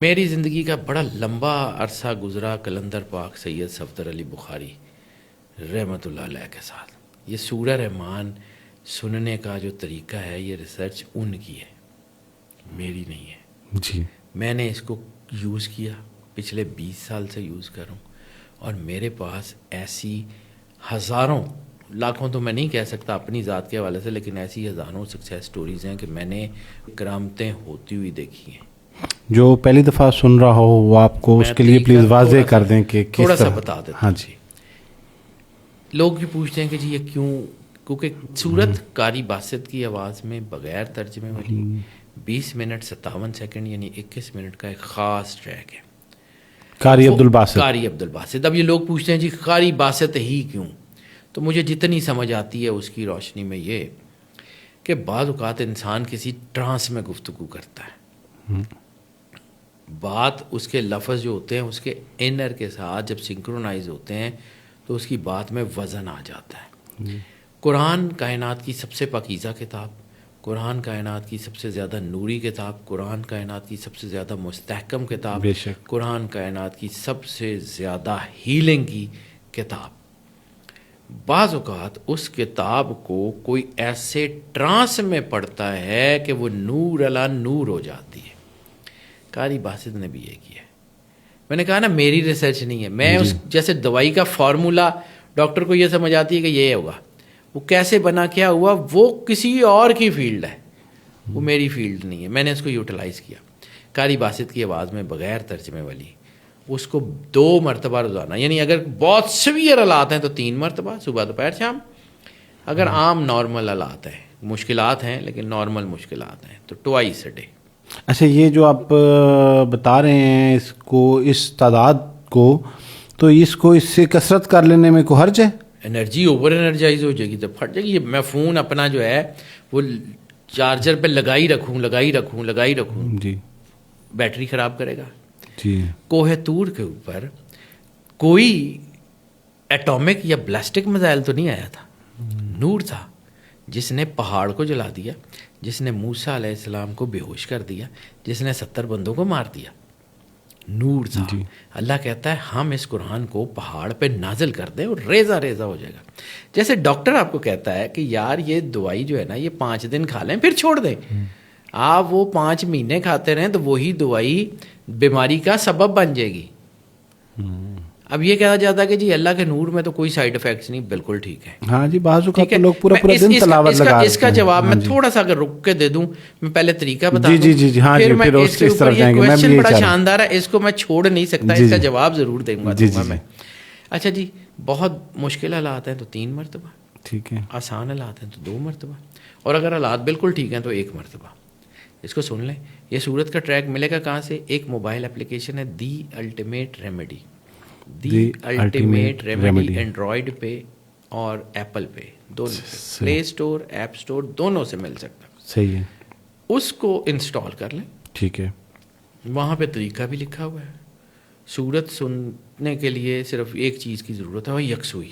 میری زندگی کا بڑا لمبا عرصہ گزرا کلندر پاک سید صفدر علی بخاری رحمۃ اللہ علیہ کے ساتھ. یہ سورہ رحمان سننے کا جو طریقہ ہے یہ ریسرچ ان کی ہے، میری نہیں ہے. جی میں نے اس کو یوز کیا، پچھلے 20 سال سے یوز کروں، اور میرے پاس ایسی ہزاروں، لاکھوں تو میں نہیں کہہ سکتا اپنی ذات کے حوالے سے، لیکن ایسی ہزاروں سکسیس سٹوریز ہیں کہ میں نے کرامتیں ہوتی ہوئی دیکھی ہیں. جو پہلی دفعہ سن رہا ہو وہ آپ کو اس کے لیے پلیز واضح کر دیں کہ کس تھوڑا سا طرح. بتا دیتا ہاں ہوں. جی. لوگ بھی پوچھتے ہیں کہ جی یہ کیوں، کیونکہ سورت قاری باسط کی آواز میں بغیر ترجمے والی 20 منٹ 57 سیکنڈ یعنی 21 منٹ کا ایک خاص ٹریک ہے. قاری عبدالباسط. قاری عبدالباسط. اب یہ لوگ پوچھتے ہیں جی قاری باسط ہی کیوں، تو مجھے جتنی سمجھ آتی ہے اس کی روشنی میں یہ کہ بعض اوقات انسان کسی ٹرانس میں گفتگو کرتا ہے، بات اس کے لفظ جو ہوتے ہیں اس کے انر کے ساتھ جب سنکرونائز ہوتے ہیں تو اس کی بات میں وزن آ جاتا ہے. قرآن کائنات کی سب سے پاکیزہ کتاب، قرآن کائنات کی سب سے زیادہ نوری کتاب، قرآن کائنات کی سب سے زیادہ مستحکم کتاب، بے شک. قرآن کائنات کی سب سے زیادہ ہیلنگ کی کتاب. بعض اوقات اس کتاب کو کوئی ایسے ٹرانس میں پڑھتا ہے کہ وہ نور علی نور ہو جاتی ہے. قاری باسط نے بھی یہ کیا ہے. میں نے کہا نا میری ریسرچ نہیں ہے. میں اس جیسے دوائی کا فارمولا ڈاکٹر کو یہ سمجھ آتی ہے کہ یہ ہوگا، وہ کیسے بنا کیا ہوا وہ کسی اور کی فیلڈ ہے، وہ میری فیلڈ نہیں ہے. میں نے اس کو یوٹیلائز کیا. قاری باسط کی آواز میں بغیر ترجمے والی اس کو 2 مرتبہ روزانہ، یعنی اگر بہت سیویئر حالات ہیں تو 3 مرتبہ، صبح دوپہر شام. اگر عام نارمل حالات ہیں، مشکلات ہیں لیکن نارمل مشکلات ہیں، تو ٹوائس اے ڈے. اچھا، یہ جو آپ بتا رہے ہیں اس کو، اس تعداد کو، تو اس کو اس سے کثرت کر لینے میں کوئی حرج ہے؟ انرجی اوور انرجائز ہو جائے گی تو پھٹ جائے گی. میں فون اپنا جو ہے وہ چارجر پہ لگائی رکھوں جی. بیٹری خراب کرے گا. جی. کوہ طور کے اوپر کوئی ایٹامک یا بلاسٹک میزائل تو نہیں آیا تھا، نور تھا جس نے پہاڑ کو جلا دیا، جس نے موسیٰ علیہ السلام کو بے ہوش کر دیا، جس نے 70 بندوں کو مار دیا. نور تھا. جی. اللہ کہتا ہے ہم اس قرآن کو پہاڑ پہ نازل کر دیں اور ریزہ ریزہ ہو جائے گا. جیسے ڈاکٹر آپ کو کہتا ہے کہ یار یہ دوائی جو ہے نا یہ 5 دن کھا لیں پھر چھوڑ دیں، آپ وہ 5 مہینے کھاتے رہیں تو وہی دوائی بیماری کا سبب بن جائے گی. اب یہ کہا جاتا ہے کہ جی اللہ کے نور میں تو کوئی سائیڈ افیکٹس نہیں، بالکل ٹھیک ہے. ہاں جی، بعض اوقات لوگ پورا دن تلاوت لگا اس کا جواب میں تھوڑا سا اگر رک کے دے دوں، میں پہلے طریقہ بتا دوں. جی ہاں جی، پھر اس کے طرف جائیں گے. کویسچن بڑا شاندار ہے، اس کو میں چھوڑ نہیں سکتا، اس کا جواب ضرور دوں گا میں. اچھا جی، بہت مشکل حالات ہیں تو 3 مرتبہ، ٹھیک ہے. آسان حالات ہیں تو 2 مرتبہ، اور اگر حالات بالکل ٹھیک ہیں تو 1 مرتبہ. اس کو سن لیں. یہ سورت کا ٹریک ملے گا کہاں سے؟ ایک موبائل اپلیکیشن ہے، the ultimate remedy. The ultimate remedy Android پہ اور ایپل پہ دونوں، پلے اسٹور ایپ اسٹور دونوں سے مل سکتا. صحیح ہے. اس کو انسٹال کر لیں. ٹھیک ہے. وہاں پہ طریقہ بھی لکھا ہوا ہے. سورت سننے کے لیے صرف ایک چیز کی ضرورت ہے، وہ یکسوئی.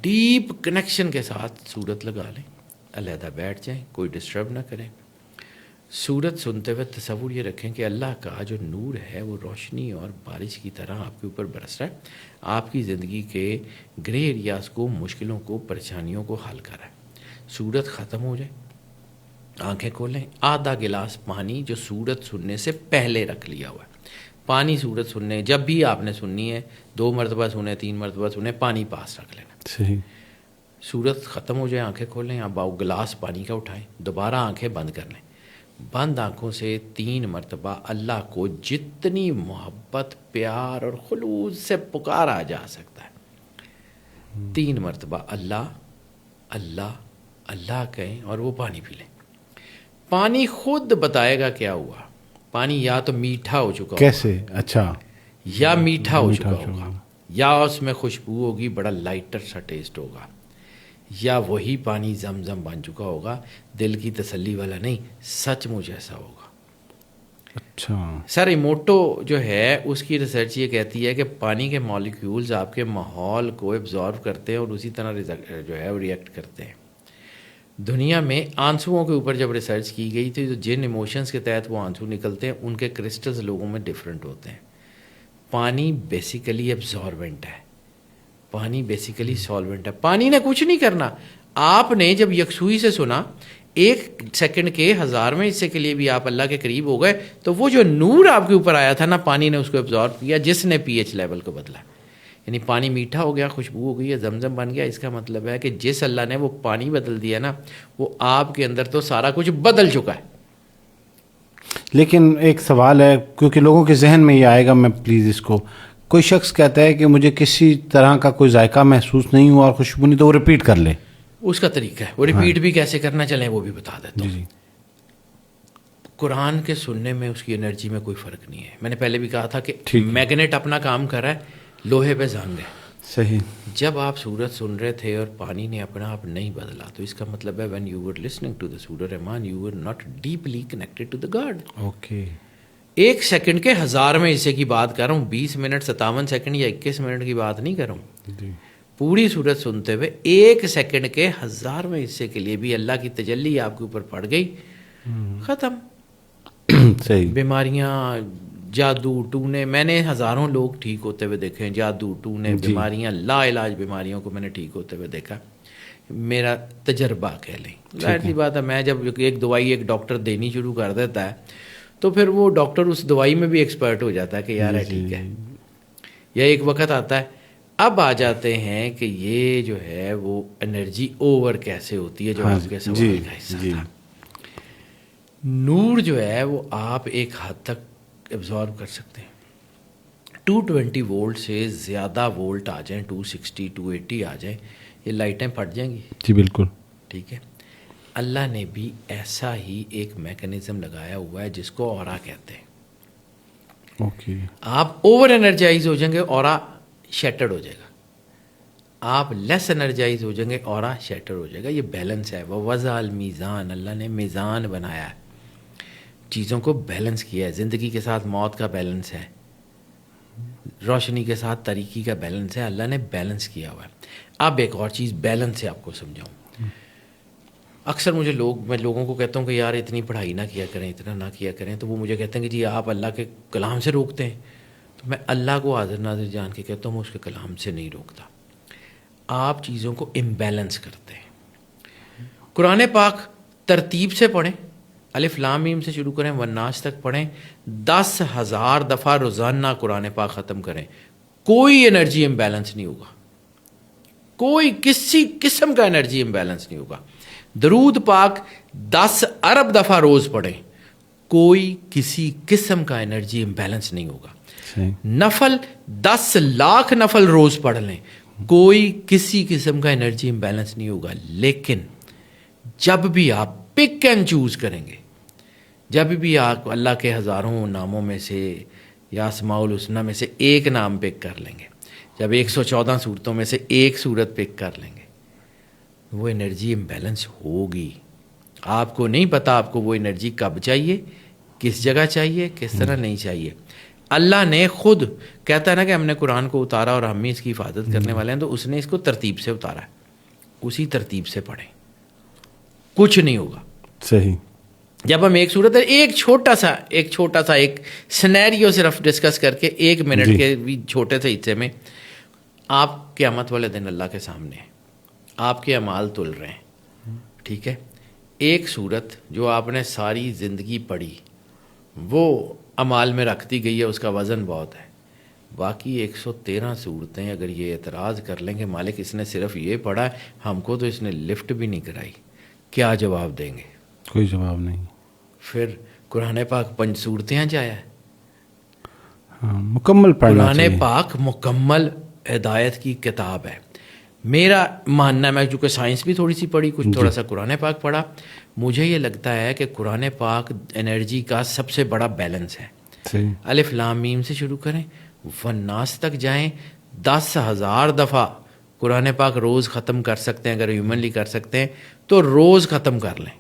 ڈیپ کنیکشن کے ساتھ سورت لگا لیں، علیحدہ بیٹھ جائیں، کوئی ڈسٹرب نہ کریں. سورت سنتے ہوئے تصور یہ رکھیں کہ اللہ کا جو نور ہے وہ روشنی اور بارش کی طرح آپ کے اوپر برس رہا ہے، آپ کی زندگی کے گرے ایریاز کو، مشکلوں کو، پریشانیوں کو حل کر رہا ہے. سورت ختم ہو جائے، آنکھیں کھولیں. آدھا گلاس پانی جو سورت سننے سے پہلے رکھ لیا ہوا ہے، پانی سورت سننے جب بھی آپ نے سننی ہے، 2 مرتبہ سنیں، 3 مرتبہ سنیں، پانی پاس رکھ لینا. صحیح. سورت ختم ہو جائے، آنکھیں کھولیں، آپ گلاس پانی کا اٹھائیں، دوبارہ آنکھیں بند کر لیں. بند آنکھوں سے 3 مرتبہ اللہ کو جتنی محبت، پیار اور خلوص سے پکارا جا سکتا ہے 3 مرتبہ اللہ اللہ اللہ کہیں اور وہ پانی پی لیں. پانی خود بتائے گا کیا ہوا. پانی یا تو میٹھا ہو چکا ہوگا. کیسے؟ اچھا. یا میٹھا ہو چکا ہوگا، یا اس میں خوشبو ہوگی، بڑا لائٹر سا ٹیسٹ ہوگا، یا وہی پانی زمزم بن چکا ہوگا، دل کی تسلی والا نہیں، سچ مچ ایسا ہوگا. اچھا. سر ایموٹو جو ہے اس کی ریسرچ یہ کہتی ہے کہ پانی کے مالیکیولز آپ کے ماحول کو ایبزارو کرتے ہیں اور اسی طرح جو ہے وہ ریئیکٹ کرتے ہیں. دنیا میں آنسوؤں کے اوپر جب ریسرچ کی گئی تھی تو جن ایموشنز کے تحت وہ آنسو نکلتے ہیں ان کے کرسٹلز لوگوں میں ڈفرینٹ ہوتے ہیں. پانی بیسیکلی ایبزاربنٹ ہے, پانی بیسیکلی سالوینٹ ہے. پانی نے کچھ نہیں کرنا. آپ نے جب یکسوئی سے سنا 1 سیکنڈ کے 1000ویں حصے کے لیے بھی آپ اللہ کے قریب ہو گئے تو وہ جو نور آپ کے اوپر آیا تھا نا, پانی نے اس کو ایبزارب کیا جس نے پی ایچ لیول کو بدلا. یعنی پانی میٹھا ہو گیا, خوشبو ہو گئی ہے, زمزم بن گیا. اس کا مطلب ہے کہ جس اللہ نے وہ پانی بدل دیا نا, وہ آپ کے اندر تو سارا کچھ بدل چکا ہے. لیکن ایک سوال ہے, کیونکہ لوگوں کے ذہن میں یہ آئے گا, میں پلیز اس کو, کوئی شخص کہتا ہے کہ مجھے کسی طرح کا کوئی ذائقہ محسوس نہیں ہوا اور خوشبو نہیں, تو وہ ریپیٹ کر لے. اس کا طریقہ ہے, وہ ریپیٹ بھی کیسے کرنا چلیں وہ بھی بتا دیتا ہوں. جی. قرآن کے سننے میں اس کی انرجی میں کوئی فرق نہیں ہے. میں نے پہلے بھی کہا تھا کہ میگنیٹ اپنا کام کر رہا ہے, لوہے پہ زنگ ہے. صحیح. جب آپ سورت سن رہے تھے اور پانی نے اپنا آپ نہیں بدلا, تو اس کا مطلب ہے when you were listening to the سورہ رحمان you were not deeply connected to the God. Okay. 1 second کے 1000ویں حصے کی بات کر رہا ہوں, 20 منٹ 57 سیکنڈ یا 21 منٹ کی بات نہیں کر رہا ہوں. جی. پوری صورت سنتے ہوئے 1 سیکنڈ کے 1000ویں حصے کے لیے بھی اللہ کی تجلی آپ کے اوپر پڑ گئی, ختم. صحیح. بیماریاں, جادو ٹونے, میں نے ہزاروں لوگ ٹھیک ہوتے ہوئے دیکھے ہیں. جادو ٹونے, بیماریاں, لا علاج بیماریوں کو میں نے ٹھیک ہوتے ہوئے دیکھا. میرا تجربہ کہہ لیں. ظاہر سی بات ہے, میں جب ایک دوائی ایک ڈاکٹر دینی شروع کر دیتا ہے تو پھر وہ ڈاکٹر اس دوائی میں بھی ایکسپرٹ ہو جاتا ہے کہ یار ہے ٹھیک ہے. یا ایک وقت آتا ہے, اب آ جاتے ہیں کہ یہ جو ہے وہ انرجی اوور کیسے ہوتی ہے, جو آپ کے سوال کا حصہ تھا. نور جو ہے وہ آپ ایک حد تک ایبزارب کر سکتے ہیں. 220 وولٹ سے زیادہ وولٹ آ جائیں, 260 280 آ جائیں, یہ لائٹیں پھٹ جائیں گی. جی بالکل. ٹھیک ہے. اللہ نے بھی ایسا ہی ایک میکانزم لگایا ہوا ہے جس کو اورا کہتے ہیں. اوکے. آپ اوور انرجائز ہو جائیں گے, اورا شیٹرڈ ہو جائے گا. آپ لیس انرجائز ہو جائیں گے, اورا شیٹر ہو جائے گا. یہ بیلنس ہے. وہ وضع المیزان, اللہ نے میزان بنایا ہے, چیزوں کو بیلنس کیا ہے. زندگی کے ساتھ موت کا بیلنس ہے, روشنی کے ساتھ تاریکی کا بیلنس ہے. اللہ نے بیلنس کیا ہوا ہے. اب ایک اور چیز بیلنس سے آپ کو سمجھاؤں. اکثر میں لوگوں کو کہتا ہوں کہ یار اتنی پڑھائی نہ کیا کریں, اتنا نہ کیا کریں, تو وہ مجھے کہتے ہیں کہ جی آپ اللہ کے کلام سے روکتے ہیں. تو میں اللہ کو حاضر ناظر جان کے کہتا ہوں میں اس کے کلام سے نہیں روکتا. آپ چیزوں کو امبیلنس کرتے ہیں. قرآن پاک ترتیب سے پڑھیں, الف لام میم سے شروع کریں, والناس تک پڑھیں, 10,000 دفعہ روزانہ قرآن پاک ختم کریں, کوئی انرجی امبیلنس نہیں ہوگا. کوئی کسی قسم کا انرجی امبیلنس نہیں ہوگا. درود پاک 10 ارب دفعہ روز پڑھیں, کوئی کسی قسم کا انرجی امبیلنس نہیں ہوگا. نفل 10 لاکھ نفل روز پڑھ لیں, کوئی کسی قسم کا انرجی امبیلنس نہیں ہوگا. لیکن جب بھی آپ پک اینڈ چوز کریں گے, جب بھی آپ اللہ کے ہزاروں ناموں میں سے یا اسماء الحسنی میں سے ایک نام پک کر لیں گے, جب 114 صورتوں میں سے ایک صورت پک کر لیں گے, وہ انرجی امبیلنس ہوگی. آپ کو نہیں پتا آپ کو وہ انرجی کب چاہیے, کس جگہ چاہیے, کس طرح نہیں چاہیے. اللہ نے خود کہتا ہے نا کہ ہم نے قرآن کو اتارا اور ہم ہی اس کی حفاظت کرنے والے ہیں, تو اس نے اس کو ترتیب سے اتارا ہے, اسی ترتیب سے پڑھیں, کچھ نہیں ہوگا. صحیح. جب ہم ایک صورت ہے ایک چھوٹا سا ایک سینیریو صرف ڈسکس کر کے 1 منٹ کے بھی چھوٹے سے حصے میں, آپ قیامت والے دن اللہ کے سامنے ہیں, آپ کے اعمال تل رہے ہیں. ٹھیک ہے. ایک صورت جو آپ نے ساری زندگی پڑھی وہ اعمال میں رکھ دی گئی ہے, اس کا وزن بہت ہے. باقی 113 صورتیں اگر یہ اعتراض کر لیں کہ مالک اس نے صرف یہ پڑھا ہے, ہم کو تو اس نے لفٹ بھی نہیں کرائی, کیا جواب دیں گے؟ کوئی جواب نہیں. پھر قرآن پاک 5 صورتیں جایا ہے, مکمل پڑھنا قرآن چاہیے. پاک مکمل ہدایت کی کتاب ہے. میرا ماننا ہے, میں چونکہ سائنس بھی تھوڑی سی پڑھی, کچھ تھوڑا سا قرآن پاک پڑھا, مجھے یہ لگتا ہے کہ قرآن پاک انرجی کا سب سے بڑا بیلنس ہے. الف لام میم سے شروع کریں, والناس تک جائیں, 10,000 دفعہ قرآن پاک روز ختم کر سکتے ہیں. اگر ہیومنلی کر سکتے ہیں تو روز ختم کر لیں.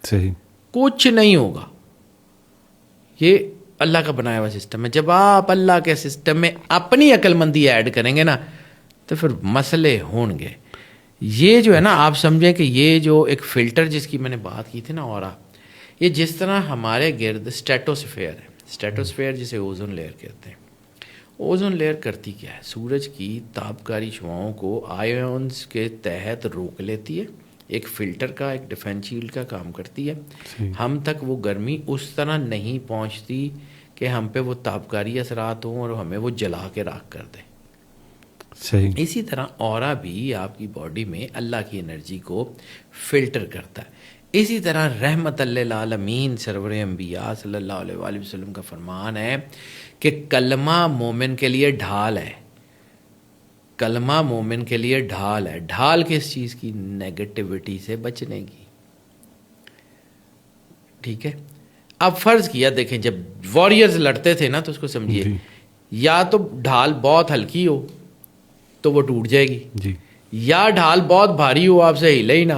صحیح. کچھ نہیں ہوگا. یہ اللہ کا بنایا ہوا سسٹم ہے. جب آپ اللہ کے سسٹم میں اپنی عقل مندی ایڈ کریں گے نا, تو پھر مسئلے ہوں گے. یہ جو ہے نا آپ سمجھیں کہ یہ جو ایک فلٹر جس کی میں نے بات کی تھی نا اورا، یہ جس طرح ہمارے گرد اسٹریٹوسفیئر ہے، اسٹریٹوسفیئر جسے اوزون لیئر کہتے ہیں، اوزون لیئر کرتی کیا ہے؟ سورج کی تابکاری شعاؤں کو آئیونز کے تحت روک لیتی ہے، ایک فلٹر کا، ایک ڈیفینس شیلڈ کا کام کرتی ہے، ہم تک وہ گرمی اس طرح نہیں پہنچتی کہ ہم پہ وہ تابکاری اثرات ہوں اور ہمیں وہ جلا کے راکھ کر دیں۔ صحیح۔ اسی طرح اورا بھی آپ کی باڈی میں اللہ کی انرجی کو فلٹر کرتا ہے۔ اسی طرح رحمت للعالمین سرور انبیاء صلی اللہ علیہ وآلہ وسلم کا فرمان ہے کہ کلمہ مومن کے لیے ڈھال ہے، کلمہ مومن کے لیے ڈھال ہے۔ ڈھال کس چیز کی؟ نیگیٹیوٹی سے بچنے کی، ٹھیک ہے؟ اب فرض کیا دیکھیں جب وارئرز لڑتے تھے نا تو اس کو سمجھیے، یا تو ڈھال بہت ہلکی ہو تو وہ ٹوٹ جائے گی، جی، یا ڈھال بہت بھاری ہو آپ سے ہلے ہی نہ،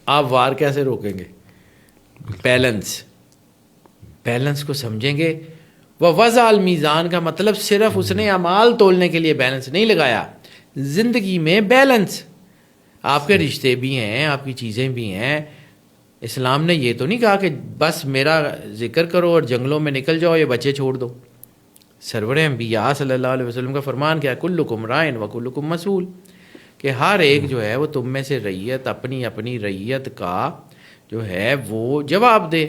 آپ وار کیسے روکیں گے؟ بیلنس کو سمجھیں گے۔ وہ وضع المیزان کا مطلب صرف اس نے اعمال تولنے کے لیے بیلنس نہیں لگایا، زندگی میں بیلنس، آپ کے رشتے بھی ہیں، آپ کی چیزیں بھی ہیں۔ اسلام نے یہ تو نہیں کہا کہ بس میرا ذکر کرو اور جنگلوں میں نکل جاؤ، یہ بچے چھوڑ دو۔ سرور انبیاء صلی اللہ علیہ وسلم کا فرمان کیا ہے؟ کلکم رائن و کلکم مسئول، کہ ہر ایک جو ہے وہ تم میں سے رعیت، اپنی اپنی رعیت کا جو ہے وہ جواب دے،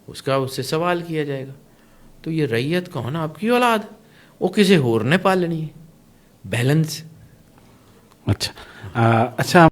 اس کا اس سے سوال کیا جائے گا۔ تو یہ رعیت کون؟ آپ کی اولاد، وہ کسی اور نے پالنی ہے۔ بیلنس۔ اچھا